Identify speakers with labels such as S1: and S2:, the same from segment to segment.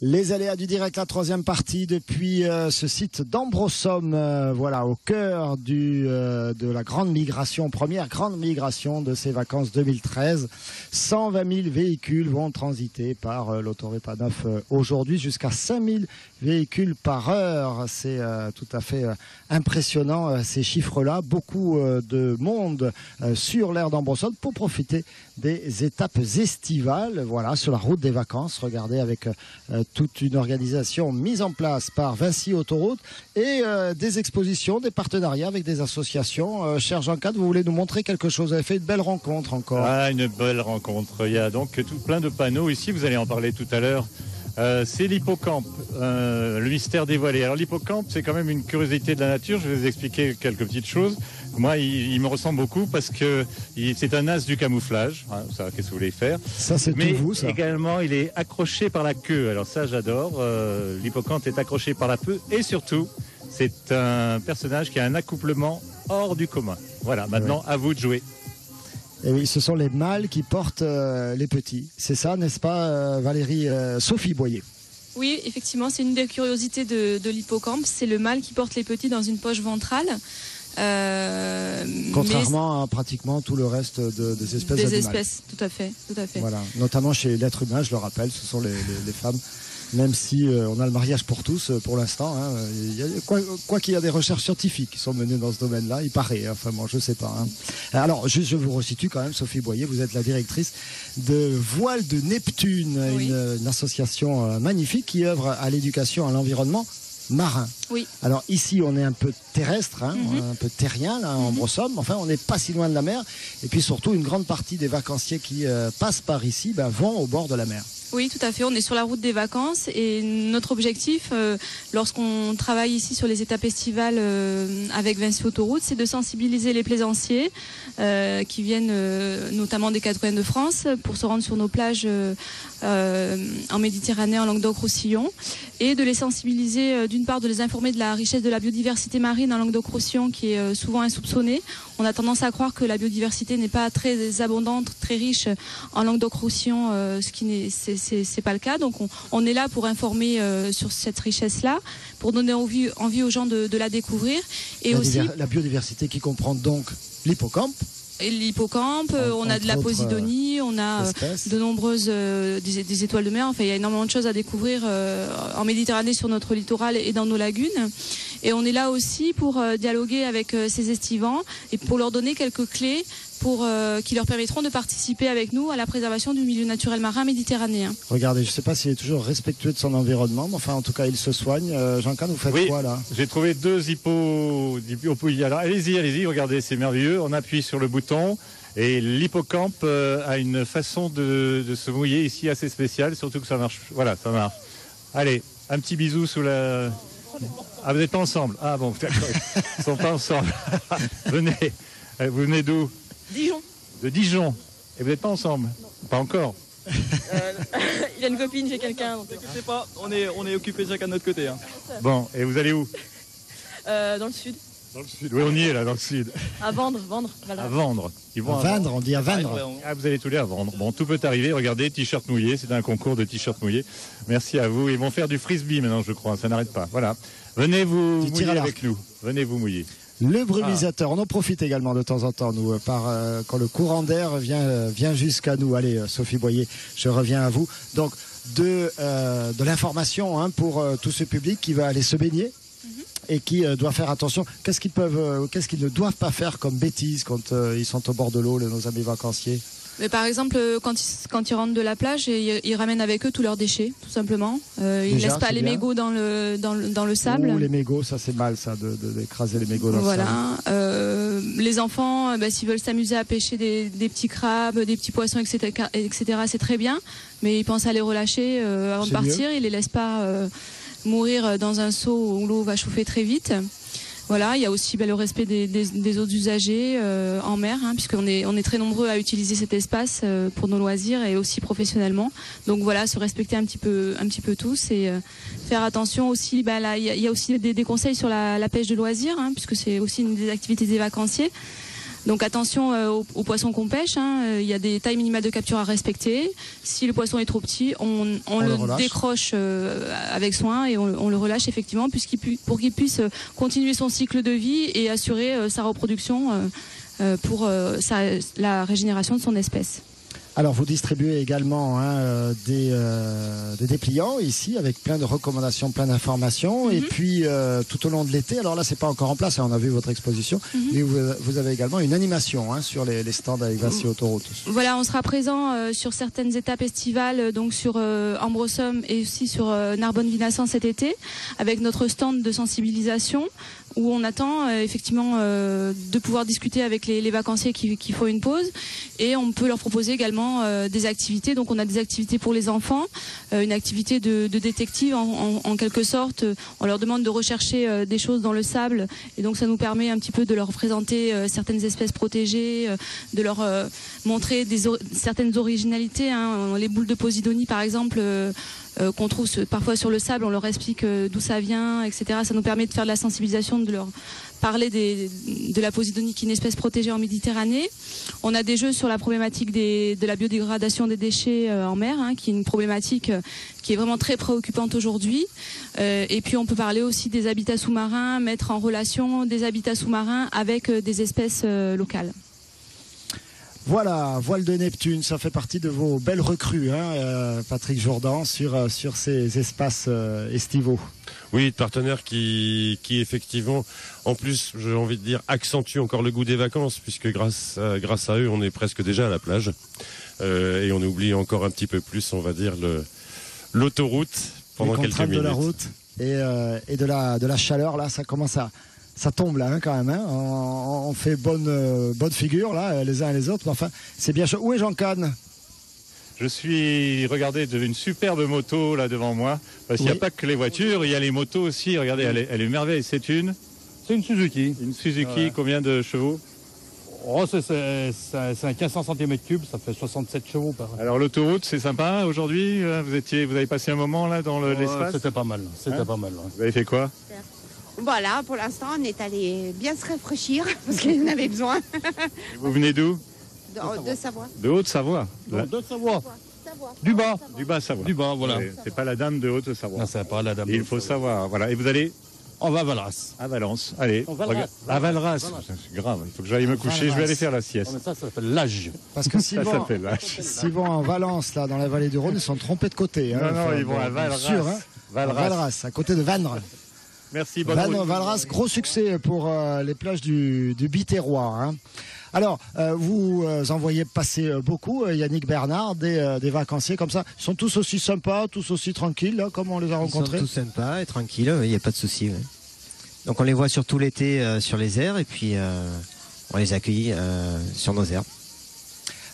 S1: Les aléas du direct, la troisième partie depuis ce site d'Ambrosum, voilà, au cœur de la grande migration, première grande migration de ces vacances 2013. 120 000 véhicules vont transiter par l'autoroute A9 aujourd'hui, jusqu'à 5 000 véhicules par heure. C'est tout à fait impressionnant ces chiffres-là. Beaucoup de monde sur l'aire d'Ambrosum pour profiter des étapes estivales, voilà, sur la route des vacances. Regardez, avec toute une organisation mise en place par Vinci Autoroute et des expositions, des partenariats avec des associations. Cher Jean-Claude, vous voulez nous montrer quelque chose? Vous avez fait une belle rencontre encore.
S2: Ah, une belle rencontre. Il y a donc tout plein de panneaux ici, vous allez en parler tout à l'heure. C'est l'hippocampe, le mystère dévoilé. Alors l'hippocampe, c'est quand même une curiosité de la nature. Je vais vous expliquer quelques petites choses. Moi, il me ressemble beaucoup parce que c'est un as du camouflage. Hein, ça, qu'est-ce que vous voulez faire?
S1: Ça, c'est tout vous, ça.
S2: Mais également, il est accroché par la queue. Alors ça, j'adore. L'hippocampe est accroché par la queue et surtout, c'est un personnage qui a un accouplement hors du commun. Voilà, maintenant, à vous de jouer.
S1: Et oui, ce sont les mâles qui portent les petits. C'est ça, n'est-ce pas, Valérie, Sophie Boyer?
S3: Oui, effectivement, c'est une des curiosités de l'hippocampe. C'est le mâle qui porte les petits dans une poche ventrale.
S1: Contrairement à pratiquement tout le reste des espèces
S3: des
S1: animales.
S3: espèces, tout à fait.
S1: Voilà, notamment chez l'être humain, je le rappelle, ce sont les femmes. Même si on a le mariage pour tous pour l'instant, hein, quoi qu'il y a des recherches scientifiques qui sont menées dans ce domaine-là, il paraît, enfin bon, je sais pas. Hein. Alors, juste, je vous resitue quand même, Sophie Boyer, vous êtes la directrice de Voile de Neptune, oui. une association magnifique qui œuvre à l'éducation à l'environnement marin.
S3: Oui.
S1: Alors ici, on est un peu terrestre, hein, un peu terrien, là, en Ambrosum. Enfin, on n'est pas si loin de la mer. Et puis surtout, une grande partie des vacanciers qui passent par ici vont au bord de la mer.
S3: Oui, tout à fait. On est sur la route des vacances et notre objectif, lorsqu'on travaille ici sur les étapes estivales avec Vinci Autoroute, c'est de sensibiliser les plaisanciers qui viennent notamment des quatre coins de France pour se rendre sur nos plages en Méditerranée, en Languedoc-Roussillon, et de les sensibiliser, d'une part, de les informer de la richesse de la biodiversité marine en Languedoc-Roussillon qui est souvent insoupçonnée. On a tendance à croire que la biodiversité n'est pas très abondante, très riche en Languedoc-Roussillon, ce qui n'est c'est pas le cas. Donc on est là pour informer sur cette richesse-là, pour donner envie aux gens de la découvrir. Et
S1: la biodiversité qui comprend donc l'hippocampe.
S3: Et l'hippocampe, on a de la posidonie, on a de nombreuses des étoiles de mer. Enfin, il y a énormément de choses à découvrir en Méditerranée, sur notre littoral et dans nos lagunes. Et on est là aussi pour dialoguer avec ces estivants et pour leur donner quelques clés qui leur permettront de participer avec nous à la préservation du milieu naturel marin méditerranéen.
S1: Regardez, je ne sais pas s'il est toujours respectueux de son environnement, mais enfin, en tout cas, il se soigne. Jean-Claude, vous faites quoi là?
S2: J'ai trouvé 2 hippos. Alors, allez-y, regardez, c'est merveilleux. On appuie sur le bouton et l'hippocampe a une façon de se mouiller ici assez spéciale, surtout que ça marche. Voilà, ça marche. Allez, un petit bisou sous la... Ah, vous n'êtes pas ensemble? Ah bon, d'accord, ils ne sont pas ensemble. Venez, vous venez d'où?
S4: Dijon.
S2: De Dijon. Et vous n'êtes pas ensemble? Non. Pas encore.
S4: Il a une copine, j'ai quelqu'un. Ne t'inquiète pas, on est occupés chacun de notre côté. Hein.
S2: Bon, et vous allez où?
S4: Dans le sud.
S2: Dans le sud, oui, on y est là, dans le sud.
S4: À Vendre.
S2: À Vendre.
S1: Ils vont à Vendre, on dit à Vendre.
S2: Ah, vous allez tous les à Vendre. Bon, tout peut arriver. Regardez, t-shirt mouillé, c'est un concours de t-shirt mouillé. Merci à vous. Ils vont faire du frisbee maintenant, je crois. Ça n'arrête pas. Voilà. Venez vous mouiller avec nous. Venez vous mouiller.
S1: Le brumisateur, on en profite également de temps en temps, nous, quand le courant d'air vient jusqu'à nous. Allez, Sophie Boyer, je reviens à vous. Donc, de l'information pour tout ce public qui va aller se baigner et qui doit faire attention. Qu'est-ce qu'ils ne doivent pas faire comme bêtises quand ils sont au bord de l'eau, nos amis vacanciers?
S3: Mais par exemple, quand ils rentrent de la plage, ils ramènent avec eux tous leurs déchets, tout simplement. Ils ne laissent pas les mégots dans le sable.
S1: Ou les mégots, ça c'est mal, ça, d'écraser les mégots dans le
S3: sable. Les enfants, s'ils veulent s'amuser à pêcher des petits crabes, des petits poissons, etc., c'est très bien. Mais ils pensent à les relâcher avant de partir. Ils ne les laissent pas mourir dans un seau où l'eau va chauffer très vite. Voilà, il y a aussi le respect des autres usagers en mer, puisqu'on est très nombreux à utiliser cet espace pour nos loisirs et aussi professionnellement. Donc voilà, se respecter un petit peu tous et faire attention aussi. Il y a aussi des conseils sur la pêche de loisirs, puisque c'est aussi une des activités des vacanciers. Donc attention aux poissons qu'on pêche, hein. Il y a des tailles minimales de capture à respecter. Si le poisson est trop petit, on le décroche avec soin et on le relâche effectivement pour qu'il puisse continuer son cycle de vie et assurer sa reproduction pour la régénération de son espèce.
S1: Alors vous distribuez également des dépliants ici avec plein de recommandations, plein d'informations et puis tout au long de l'été, alors là c'est pas encore en place, on a vu votre exposition, mais vous avez également une animation sur les stands avec Vinci Autoroute.
S3: Voilà, on sera présent sur certaines étapes estivales, donc sur Ambrossum et aussi sur Narbonne-Vinassan cet été, avec notre stand de sensibilisation où on attend effectivement de pouvoir discuter avec les vacanciers qui font une pause et on peut leur proposer également des activités. Donc on a des activités pour les enfants, une activité de détective en quelque sorte. On leur demande de rechercher des choses dans le sable et donc ça nous permet un petit peu de leur présenter certaines espèces protégées, de leur montrer certaines originalités, hein. Les boules de Posidonie par exemple qu'on trouve parfois sur le sable, on leur explique d'où ça vient, etc. Ça nous permet de faire de la sensibilisation, de leur parler de la Posidonie qui est une espèce protégée en Méditerranée. On a des jeux sur la problématique de la biodégradation des déchets en mer, hein, qui est une problématique qui est vraiment très préoccupante aujourd'hui. Et puis on peut parler aussi des habitats sous-marins, mettre en relation des habitats sous-marins avec des espèces locales.
S1: Voilà, Voile de Neptune, ça fait partie de vos belles recrues, Patrick Jourdan, sur ces espaces estivaux.
S5: Oui, de partenaires qui effectivement, en plus, j'ai envie de dire, accentuent encore le goût des vacances, puisque grâce à eux, on est presque déjà à la plage. Et on oublie encore un petit peu plus, on va dire, l'autoroute pendant quelques minutes.
S1: De la route et de la chaleur, là, ça commence ça tombe là quand même, hein. On fait bonne figure là, les uns et les autres, mais enfin c'est bien chaud. Où est Jean Kahn?
S2: Je suis, regardez, une superbe moto là devant moi, parce qu'il n'y a pas que les voitures, il y a les motos aussi. Regardez, elle est merveilleuse. C'est une
S6: Suzuki.
S2: Une Suzuki,
S6: ouais.
S2: Combien de chevaux?
S6: C'est un 1500 cm3, ça fait 67 chevaux.
S2: Alors l'autoroute, c'est sympa aujourd'hui. Vous avez passé un moment là dans l'espace.
S6: C'était pas mal. Pas mal. Ouais.
S2: Vous avez fait quoi?
S7: Voilà, pour l'instant, on est allé bien se rafraîchir parce qu'il en avait besoin.
S2: Et vous venez d'où?
S7: De Savoie.
S2: De Haute-Savoie.
S6: De Savoie.
S2: Du Bas-Savoie.
S6: Du Bas, voilà.
S2: C'est pas la dame de Haute-Savoie.
S6: Non, c'est pas la dame.
S2: Il faut savoir. Voilà. Et vous allez?
S6: On va à Valras.
S2: À Valence. Allez.
S6: À
S2: Valras. C'est grave. Il faut que j'aille me coucher. Je vais aller faire la sieste.
S6: Mais ça s'appelle l'âge.
S1: Parce que s'ils vont en Valence, là, dans la vallée du Rhône, ils sont trompés de côté. Hein,
S2: non, ils vont à Valras.
S1: Sûr, hein. Valras, à côté de Vannes.
S2: Merci, bonne route.
S1: Valras, gros succès pour les plages du Biterrois. Hein. Alors, vous envoyez passer beaucoup, Yannick Bernard, des vacanciers comme ça. Ils sont tous aussi sympas, tous aussi tranquilles, là, comme on les a rencontrés?
S8: Ils sont tous sympas et tranquilles, il n'y a pas de souci. Ouais. Donc on les voit surtout l'été sur les aires et puis on les accueille sur nos aires.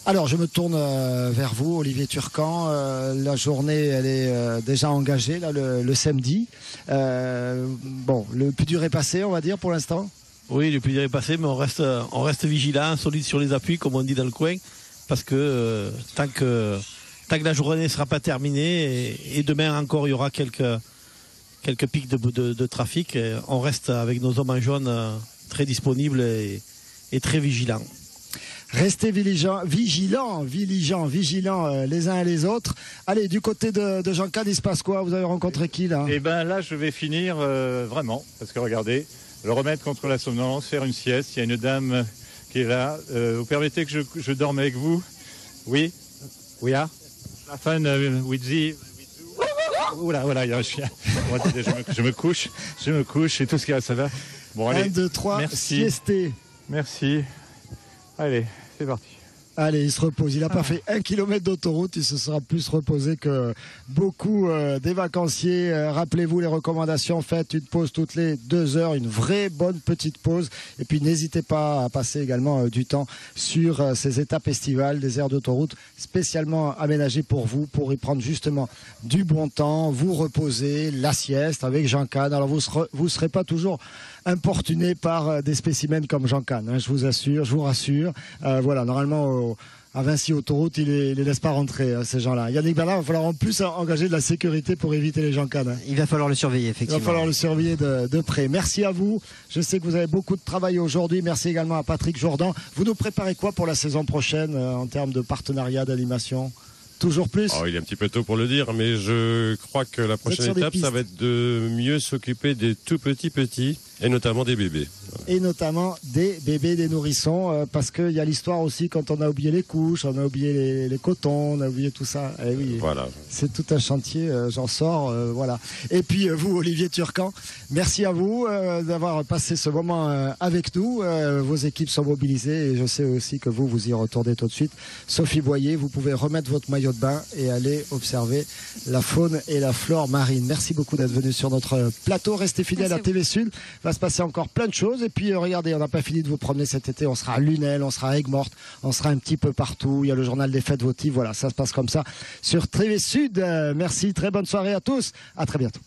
S1: Alors, je me tourne vers vous, Olivier Turcan. La journée, elle est déjà engagée, là, le samedi. Bon, le plus dur est passé, on va dire, pour l'instant.
S9: Oui, le plus dur est passé, mais on reste vigilant, solide sur les appuis, comme on dit dans le coin, parce que tant que la journée ne sera pas terminée, et demain encore, il y aura quelques pics de trafic, on reste avec nos hommes en jaune très disponibles et très vigilants.
S1: Restez vigilants les uns et les autres. Allez, du côté de Jean Kahn, il se passe quoi? Vous avez rencontré qui là?
S2: Eh bien là, je vais finir vraiment, parce que regardez, le remède contre la somnolence, faire une sieste. Il y a une dame qui est là. Vous permettez que je dorme avec vous? Oui? Oui, ah? La fin, with the... Voilà, il y a un chien. Bon, attendez, je me couche et tout ce qui va, ça va. Bon, allez.
S1: 1, 2, 3,
S2: merci.
S1: Siesté.
S2: Merci. Allez, c'est parti.
S1: Allez, il se repose. Il n'a pas fait 1 kilomètre d'autoroute. Il se sera plus reposé que beaucoup des vacanciers. Rappelez-vous les recommandations. Faites une pause toutes les 2 heures. Une vraie bonne petite pause. Et puis, n'hésitez pas à passer également du temps sur ces étapes estivales, des aires d'autoroute spécialement aménagées pour vous, pour y prendre justement du bon temps, vous reposer, la sieste avec Jean Kahn. Alors, vous serez pas toujours importuné par des spécimens comme Jean Kahn, hein, je vous rassure. Voilà, normalement À Vinci Autoroute, il les laisse pas rentrer, ces gens-là. Yannick Bernard, il va falloir en plus engager de la sécurité pour éviter les gens cannes.
S8: Il va falloir le surveiller, effectivement.
S1: Il va falloir le surveiller de près. Merci à vous. Je sais que vous avez beaucoup de travail aujourd'hui. Merci également à Patrick Jourdan. Vous nous préparez quoi pour la saison prochaine en termes de partenariat, d'animation? Toujours plus?
S5: Il est un petit peu tôt pour le dire, mais je crois que la prochaine étape, ça va être de mieux s'occuper des tout petits, et notamment des bébés.
S1: Et notamment des bébés, des nourrissons, parce qu'il y a l'histoire aussi quand on a oublié les couches, on a oublié les cotons, on a oublié tout ça. Eh oui,
S5: voilà.
S1: C'est tout un chantier, j'en sors, voilà. Et puis vous, Olivier Turcan, merci à vous d'avoir passé ce moment avec nous. Vos équipes sont mobilisées et je sais aussi que vous y retournez tout de suite. Sophie Boyer, vous pouvez remettre votre maillot de bain et aller observer la faune et la flore marine. Merci beaucoup d'être venu sur notre plateau. Restez fidèles à TV Sud. Il va se passer encore plein de choses. Et puis regardez, on n'a pas fini de vous promener cet été. On sera à Lunel, on sera à Aigues-Mortes, on sera un petit peu partout. Il y a le journal des fêtes votives. Voilà, ça se passe comme ça sur TV Sud. Merci, très bonne soirée à tous. À très bientôt.